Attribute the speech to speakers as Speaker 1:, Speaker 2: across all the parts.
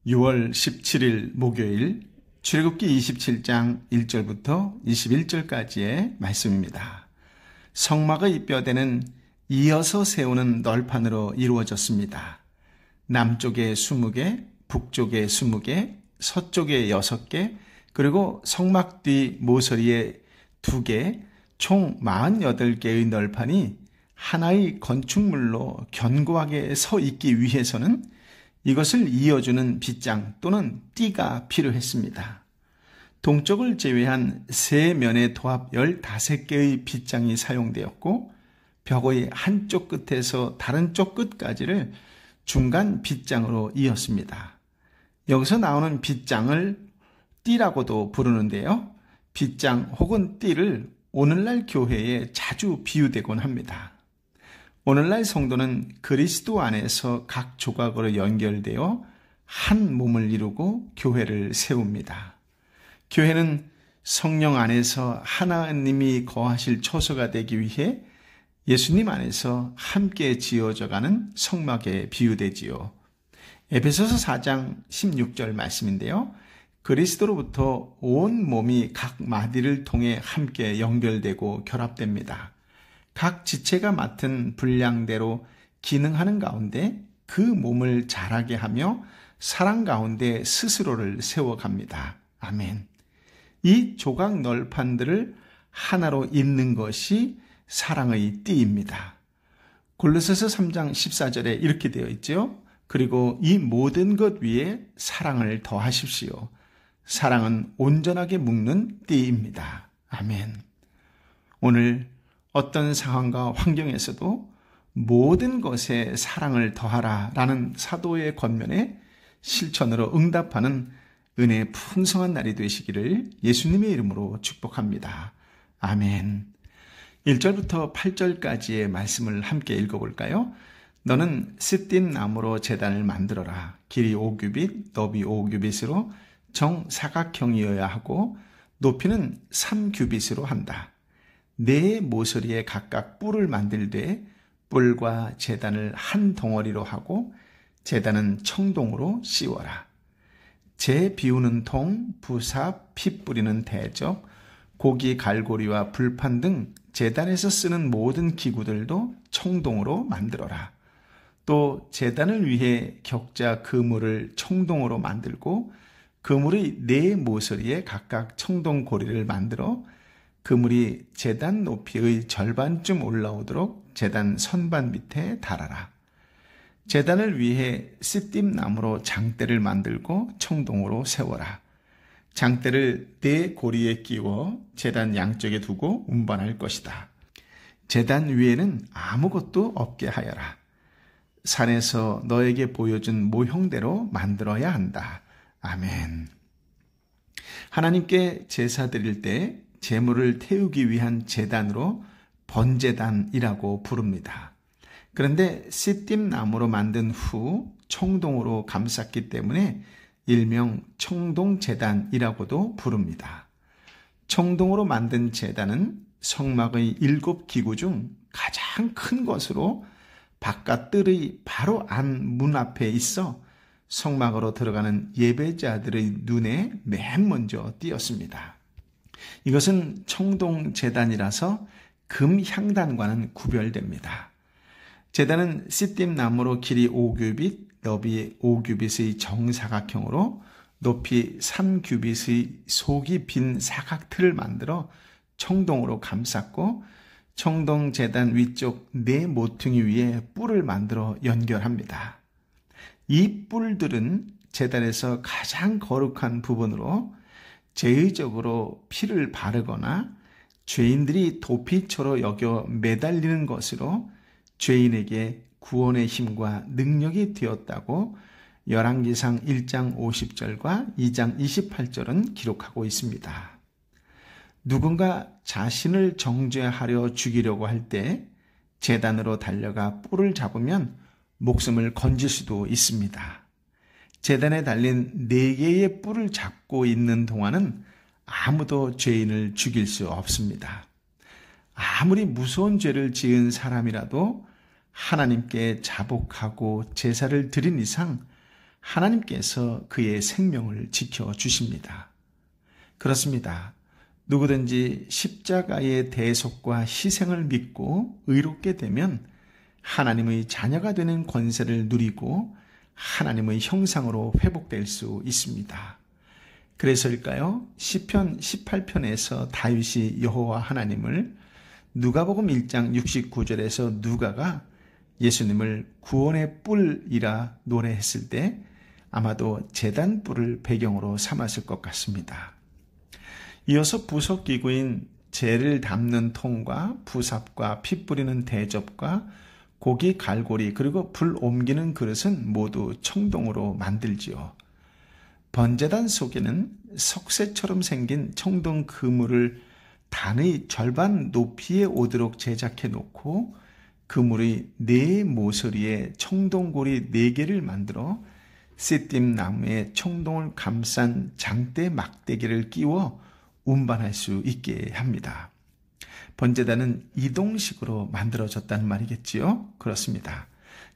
Speaker 1: 6월 17일 목요일 출애굽기 27장 1절부터 21절까지의 말씀입니다. 성막의 뼈대는 이어서 세우는 널판으로 이루어졌습니다. 남쪽에 20개, 북쪽에 20개, 서쪽에 6개, 그리고 성막 뒤 모서리에 2개, 총 48개의 널판이 하나의 건축물로 견고하게 서 있기 위해서는 이것을 이어주는 빗장 또는 띠가 필요했습니다. 동쪽을 제외한 세 면의 도합 15개의 빗장이 사용되었고 벽의 한쪽 끝에서 다른 쪽 끝까지를 중간 빗장으로 이었습니다. 여기서 나오는 빗장을 띠라고도 부르는데요. 빗장 혹은 띠를 오늘날 교회에 자주 비유되곤 합니다. 오늘날 성도는 그리스도 안에서 각 조각으로 연결되어 한 몸을 이루고 교회를 세웁니다. 교회는 성령 안에서 하나님이 거하실 처소가 되기 위해 예수님 안에서 함께 지어져가는 성막에 비유되지요. 에베소서 4장 16절 말씀인데요. 그리스도로부터 온 몸이 각 마디를 통해 함께 연결되고 결합됩니다. 각 지체가 맡은 분량대로 기능하는 가운데 그 몸을 자라게 하며 사랑 가운데 스스로를 세워갑니다. 아멘. 이 조각 널판들을 하나로 잇는 것이 사랑의 띠입니다. 골로새서 3장 14절에 이렇게 되어 있죠. 그리고 이 모든 것 위에 사랑을 더하십시오. 사랑은 온전하게 묶는 띠입니다. 아멘. 오늘 어떤 상황과 환경에서도 모든 것에 사랑을 더하라 라는 사도의 권면에 실천으로 응답하는 은혜의 풍성한 날이 되시기를 예수님의 이름으로 축복합니다. 아멘. 1절부터 8절까지의 말씀을 함께 읽어볼까요? 너는 시띠 나무로 제단을 만들어라. 길이 5규빗, 너비 5규빗으로 정사각형이어야 하고 높이는 3규빗으로 한다. 네 모서리에 각각 뿔을 만들되 뿔과 제단을 한 덩어리로 하고 제단은 청동으로 씌워라. 재 비우는 통, 부삽, 피 뿌리는 대접, 고기 갈고리와 불판 등 제단에서 쓰는 모든 기구들도 청동으로 만들어라. 또 제단을 위해 격자 그물을 청동으로 만들고 그물의 네 모서리에 각각 청동 고리를 만들어 그물이 제단 높이의 절반쯤 올라오도록 제단 선반 밑에 달아라. 제단을 위해 시띠 나무로 장대를 만들고 청동으로 세워라. 장대를 네 고리에 끼워 제단 양쪽에 두고 운반할 것이다. 제단 위에는 아무것도 없게 하여라. 산에서 너에게 보여준 모형대로 만들어야 한다. 아멘. 하나님께 제사 드릴 때 제물을 태우기 위한 제단으로 번제단이라고 부릅니다. 그런데 시띠 나무로 만든 후 청동으로 감쌌기 때문에 일명 청동제단이라고도 부릅니다. 청동으로 만든 제단은 성막의 7기구 중 가장 큰 것으로 바깥 뜰의 바로 안 문 앞에 있어 성막으로 들어가는 예배자들의 눈에 맨 먼저 띄었습니다. 이것은 청동제단이라서 금향단과는 구별됩니다. 제단은 시띠 나무로 길이 5규빗, 너비 5규빗의 정사각형으로 높이 3규빗의 속이 빈 사각틀을 만들어 청동으로 감쌌고 청동제단 위쪽 네 모퉁이 위에 뿔을 만들어 연결합니다. 이 뿔들은 제단에서 가장 거룩한 부분으로 제의적으로 피를 바르거나 죄인들이 도피처로 여겨 매달리는 것으로 죄인에게 구원의 힘과 능력이 되었다고 열왕기상 1장 50절과 2장 28절은 기록하고 있습니다. 누군가 자신을 정죄하려 죽이려고 할 때 제단으로 달려가 뿔을 잡으면 목숨을 건질 수도 있습니다. 제단에 달린 4개의 뿔을 잡고 있는 동안은 아무도 죄인을 죽일 수 없습니다. 아무리 무서운 죄를 지은 사람이라도 하나님께 자복하고 제사를 드린 이상 하나님께서 그의 생명을 지켜주십니다. 그렇습니다. 누구든지 십자가의 대속과 희생을 믿고 의롭게 되면 하나님의 자녀가 되는 권세를 누리고 하나님의 형상으로 회복될 수 있습니다. 그래서일까요? 시편 18편에서 다윗이 여호와 하나님을, 누가복음 1장 69절에서 누가가 예수님을 구원의 뿔이라 노래했을 때 아마도 제단 뿔을 배경으로 삼았을 것 같습니다. 이어서 부속기구인 재를 담는 통과 부삽과 피 뿌리는 대접과 고기 갈고리 그리고 불 옮기는 그릇은 모두 청동으로 만들지요. 번제단 속에는 석쇠처럼 생긴 청동 그물을 단의 절반 높이에 오도록 제작해 놓고 그물의 네 모서리에 청동고리 4개를 만들어 씨띠임 나무에 청동을 감싼 장대 막대기를 끼워 운반할 수 있게 합니다. 번제단은 이동식으로 만들어졌다는 말이겠지요? 그렇습니다.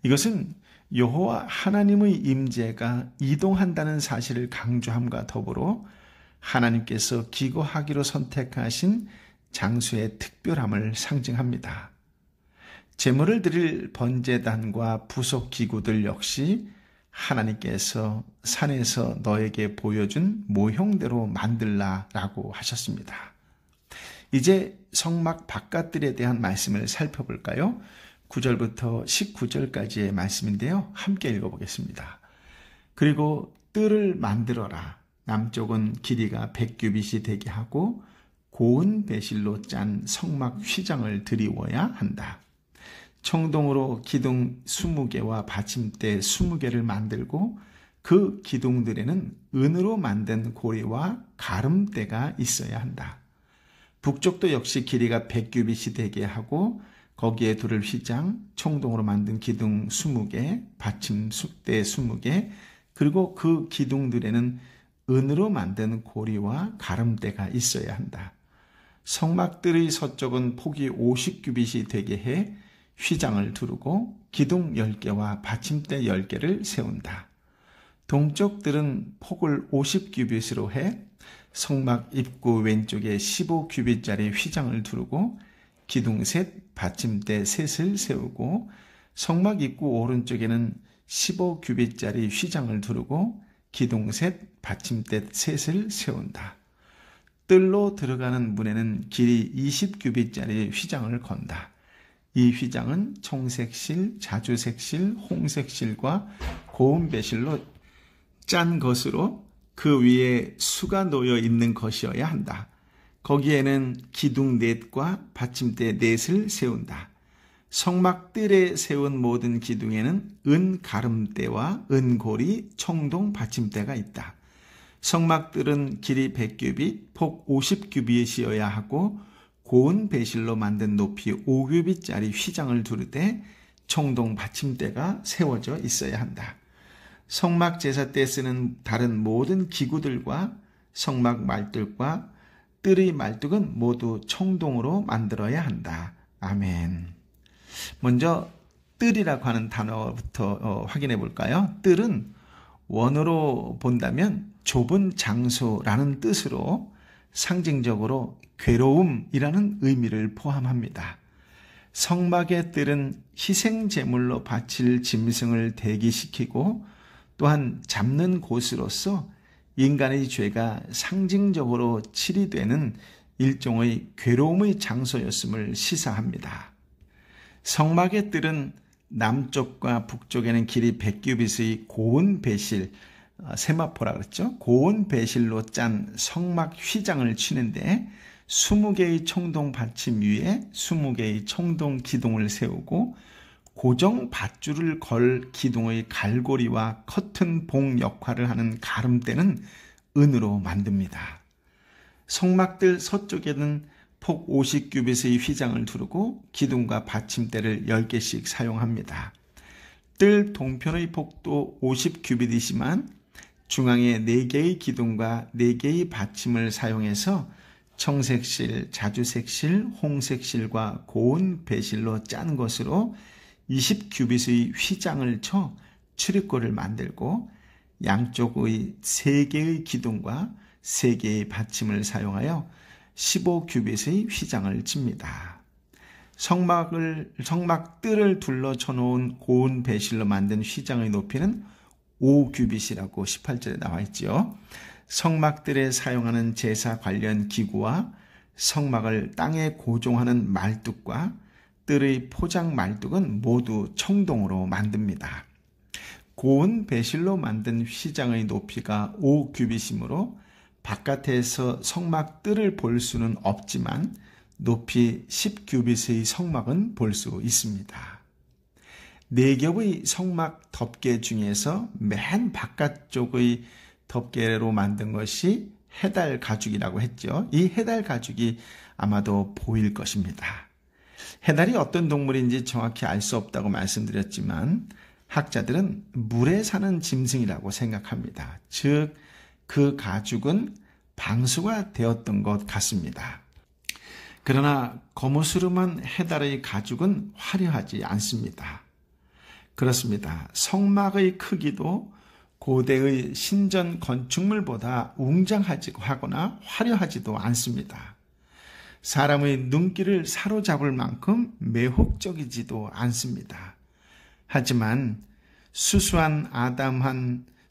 Speaker 1: 이것은 여호와 하나님의 임재가 이동한다는 사실을 강조함과 더불어 하나님께서 기거하기로 선택하신 장소의 특별함을 상징합니다. 제물을 드릴 번제단과 부속 기구들 역시 하나님께서 산에서 너에게 보여준 모형대로 만들라라고 하셨습니다. 이제 성막 바깥들에 대한 말씀을 살펴볼까요? 9절부터 19절까지의 말씀인데요. 함께 읽어보겠습니다. 그리고 뜰을 만들어라. 남쪽은 길이가 100규빗이 되게 하고 고운 배실로 짠 성막 휘장을 드리워야 한다. 청동으로 기둥 20개와 받침대 20개를 만들고 그 기둥들에는 은으로 만든 고리와 가름대가 있어야 한다. 북쪽도 역시 길이가 100규빗이 되게 하고 거기에 두를 휘장, 청동으로 만든 기둥 20개, 받침대 20개, 그리고 그 기둥들에는 은으로 만든 고리와 가름대가 있어야 한다. 성막들의 서쪽은 폭이 50규빗이 되게 해 휘장을 두르고 기둥 10개와 받침대 10개를 세운다. 동쪽들은 폭을 50규빗으로 해 성막 입구 왼쪽에 15규빗짜리 휘장을 두르고 기둥 셋, 받침대 셋을 세우고 성막 입구 오른쪽에는 15규빗짜리 휘장을 두르고 기둥 셋, 받침대 셋을 세운다. 뜰로 들어가는 문에는 길이 20규빗짜리 휘장을 건다. 이 휘장은 청색실, 자주색실, 홍색실과 고운 배실로 짠 것으로 그 위에 수가 놓여 있는 것이어야 한다. 거기에는 기둥 넷과 받침대 넷을 세운다. 성막뜰에 세운 모든 기둥에는 은 가름대와 은고리, 청동 받침대가 있다. 성막뜰은 길이 100규빗, 폭 50규빗이어야 하고 고운 배실로 만든 높이 5규빗짜리 휘장을 두르되 청동 받침대가 세워져 있어야 한다. 성막 제사 때 쓰는 다른 모든 기구들과 성막 말뚝과 뜰의 말뚝은 모두 청동으로 만들어야 한다. 아멘. 먼저 뜰이라고 하는 단어부터 확인해 볼까요? 뜰은 원어로 본다면 좁은 장소라는 뜻으로 상징적으로 괴로움이라는 의미를 포함합니다. 성막의 뜰은 희생 제물로 바칠 짐승을 대기시키고 또한 잡는 곳으로서 인간의 죄가 상징적으로 치리되는 일종의 괴로움의 장소였음을 시사합니다. 성막의 뜰은 남쪽과 북쪽에는 길이 100규빗의 고운 배실, 세마포라 그랬죠. 고운 배실로 짠 성막 휘장을 치는데 20개의 청동 받침 위에 20개의 청동 기둥을 세우고 고정 밧줄을 걸 기둥의 갈고리와 커튼 봉 역할을 하는 가름대는 은으로 만듭니다. 성막들 서쪽에는 폭 50규빗의 휘장을 두르고 기둥과 받침대를 10개씩 사용합니다. 뜰 동편의 폭도 50규빗이지만 중앙에 4개의 기둥과 4개의 받침을 사용해서 청색실, 자주색실, 홍색실과 고운 배실로 짠 것으로 20규빗의 휘장을 쳐 출입구를 만들고 양쪽의 3개의 기둥과 3개의 받침을 사용하여 15규빗의 휘장을 칩니다. 성막 뜰을 둘러쳐 놓은 고운 배실로 만든 휘장의 높이는 5규빗이라고 18절에 나와 있죠. 성막들에 사용하는 제사 관련 기구와 성막을 땅에 고정하는 말뚝과 뜰의 포장 말뚝은 모두 청동으로 만듭니다. 고운 배실로 만든 휘장의 높이가 5규빗이므로 바깥에서 성막 뜰을 볼 수는 없지만 높이 10규빗의 성막은 볼 수 있습니다. 4겹의 성막 덮개 중에서 맨 바깥쪽의 덮개로 만든 것이 해달 가죽이라고 했죠. 이 해달 가죽이 아마도 보일 것입니다. 해달이 어떤 동물인지 정확히 알 수 없다고 말씀드렸지만 학자들은 물에 사는 짐승이라고 생각합니다. 즉, 그 가죽은 방수가 되었던 것 같습니다. 그러나 거무스름한 해달의 가죽은 화려하지 않습니다. 그렇습니다. 성막의 크기도 고대의 신전 건축물보다 웅장하거나 화려하지도 않습니다. 사람의 눈길을 사로잡을 만큼 매혹적이지도 않습니다. 하지만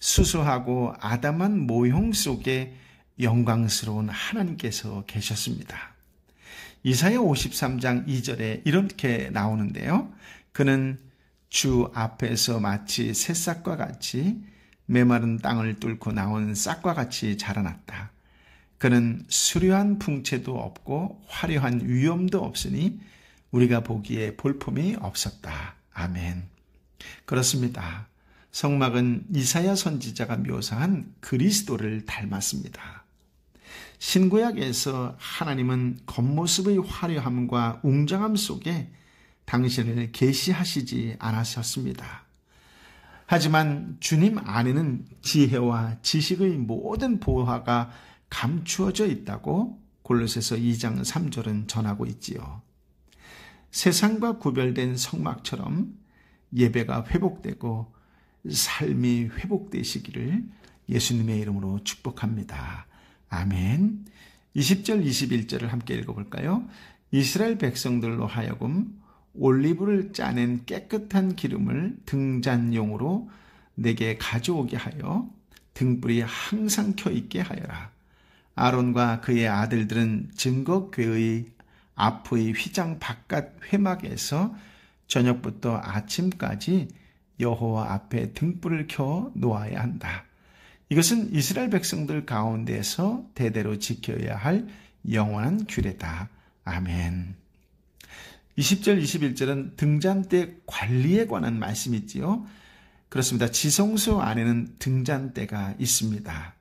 Speaker 1: 수수하고 아담한 모형 속에 영광스러운 하나님께서 계셨습니다. 이사야 53장 2절에 이렇게 나오는데요. 그는 주 앞에서 마치 새싹과 같이 메마른 땅을 뚫고 나온 싹과 같이 자라났다. 그는 수려한 풍채도 없고 화려한 위엄도 없으니 우리가 보기에 볼품이 없었다. 아멘. 그렇습니다. 성막은 이사야 선지자가 묘사한 그리스도를 닮았습니다. 신구약에서 하나님은 겉모습의 화려함과 웅장함 속에 당신을 계시하시지 않으셨습니다. 하지만 주님 안에는 지혜와 지식의 모든 보화가 감추어져 있다고 골로새서 2장 3절은 전하고 있지요. 세상과 구별된 성막처럼 예배가 회복되고 삶이 회복되시기를 예수님의 이름으로 축복합니다. 아멘. 20절 21절을 함께 읽어볼까요? 이스라엘 백성들로 하여금 올리브를 짜낸 깨끗한 기름을 등잔용으로 내게 가져오게 하여 등불이 항상 켜있게 하여라. 아론과 그의 아들들은 증거궤의 앞의 휘장 바깥 회막에서 저녁부터 아침까지 여호와 앞에 등불을 켜 놓아야 한다. 이것은 이스라엘 백성들 가운데서 대대로 지켜야 할 영원한 규례다. 아멘. 20절 21절은 등잔대 관리에 관한 말씀이지요. 그렇습니다. 지성소 안에는 등잔대가 있습니다.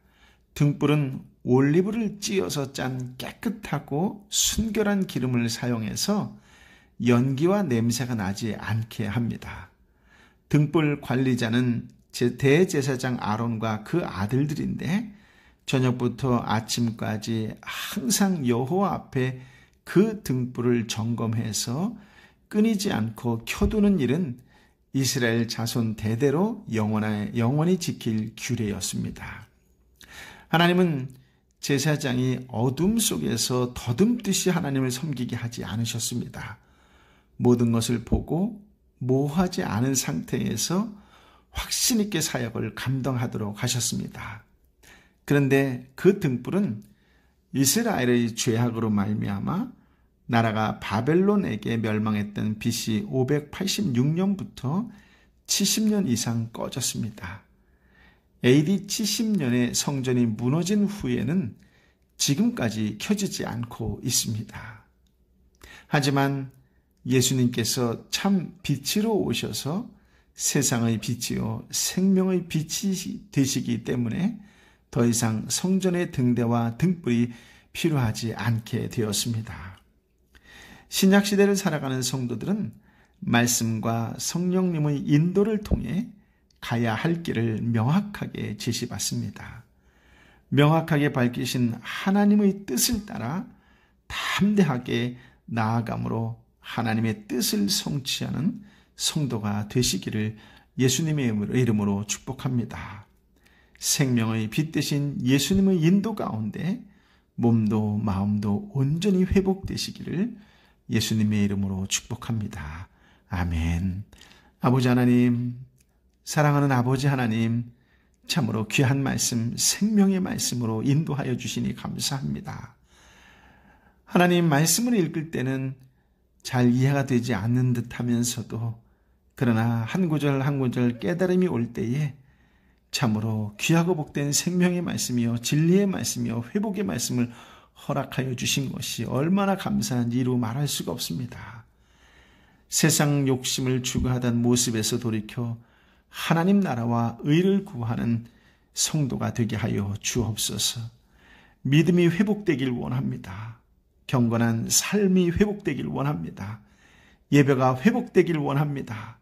Speaker 1: 등불은 올리브를 찧어서 짠 깨끗하고 순결한 기름을 사용해서 연기와 냄새가 나지 않게 합니다. 등불 관리자는 대제사장 아론과 그 아들들인데 저녁부터 아침까지 항상 여호와 앞에 그 등불을 점검해서 끊이지 않고 켜두는 일은 이스라엘 자손 대대로 영원히 지킬 규례였습니다. 하나님은 제사장이 어둠 속에서 더듬듯이 하나님을 섬기게 하지 않으셨습니다. 모든 것을 보고 모호하지 않은 상태에서 확신 있게 사역을 감당하도록 하셨습니다. 그런데 그 등불은 이스라엘의 죄악으로 말미암아 나라가 바벨론에게 멸망했던 BC 586년부터 70년 이상 꺼졌습니다. AD 70년에 성전이 무너진 후에는 지금까지 켜지지 않고 있습니다. 하지만 예수님께서 참 빛으로 오셔서 세상의 빛이요 생명의 빛이 되시기 때문에 더 이상 성전의 등대와 등불이 필요하지 않게 되었습니다. 신약시대를 살아가는 성도들은 말씀과 성령님의 인도를 통해 가야 할 길을 명확하게 제시받습니다. 명확하게 밝히신 하나님의 뜻을 따라 담대하게 나아감으로 하나님의 뜻을 성취하는 성도가 되시기를 예수님의 이름으로 축복합니다. 생명의 빛 되신 예수님의 인도 가운데 몸도 마음도 온전히 회복되시기를 예수님의 이름으로 축복합니다. 아멘. 아버지 하나님, 사랑하는 아버지 하나님, 참으로 귀한 말씀, 생명의 말씀으로 인도하여 주시니 감사합니다. 하나님, 말씀을 읽을 때는 잘 이해가 되지 않는 듯 하면서도 그러나 한 구절 한 구절 깨달음이 올 때에 참으로 귀하고 복된 생명의 말씀이요 진리의 말씀이요 회복의 말씀을 허락하여 주신 것이 얼마나 감사한지 이루 말할 수가 없습니다. 세상 욕심을 추구하던 모습에서 돌이켜 하나님 나라와 의를 구하는 성도가 되게 하여 주옵소서. 믿음이 회복되길 원합니다. 경건한 삶이 회복되길 원합니다. 예배가 회복되길 원합니다.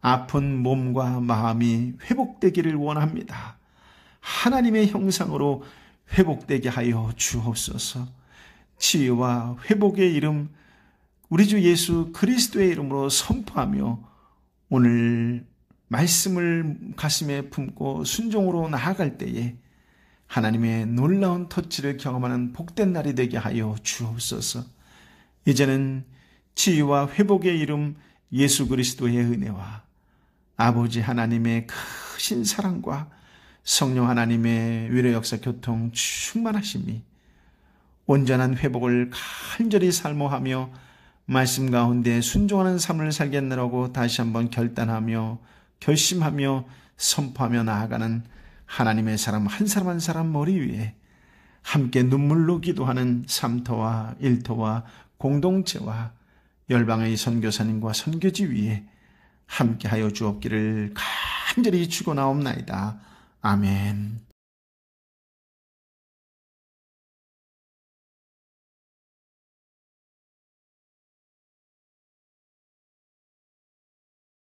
Speaker 1: 아픈 몸과 마음이 회복되기를 원합니다. 하나님의 형상으로 회복되게 하여 주옵소서. 치유와 회복의 이름 우리 주 예수 그리스도의 이름으로 선포하며 오늘 말씀을 가슴에 품고 순종으로 나아갈 때에 하나님의 놀라운 터치를 경험하는 복된 날이 되게 하여 주옵소서. 이제는 치유와 회복의 이름 예수 그리스도의 은혜와 아버지 하나님의 크신 사랑과 성령 하나님의 위로 역사 교통 충만하심이 온전한 회복을 간절히 사모하며 말씀 가운데 순종하는 삶을 살겠느라고 다시 한번 결단하며 결심하며 선포하며 나아가는 하나님의 사람 한 사람 한 사람 머리 위에 함께 눈물로 기도하는 삼터와 일터와 공동체와 열방의 선교사님과 선교지 위에 함께하여 주옵기를 간절히 축원하옵나이다. 아멘.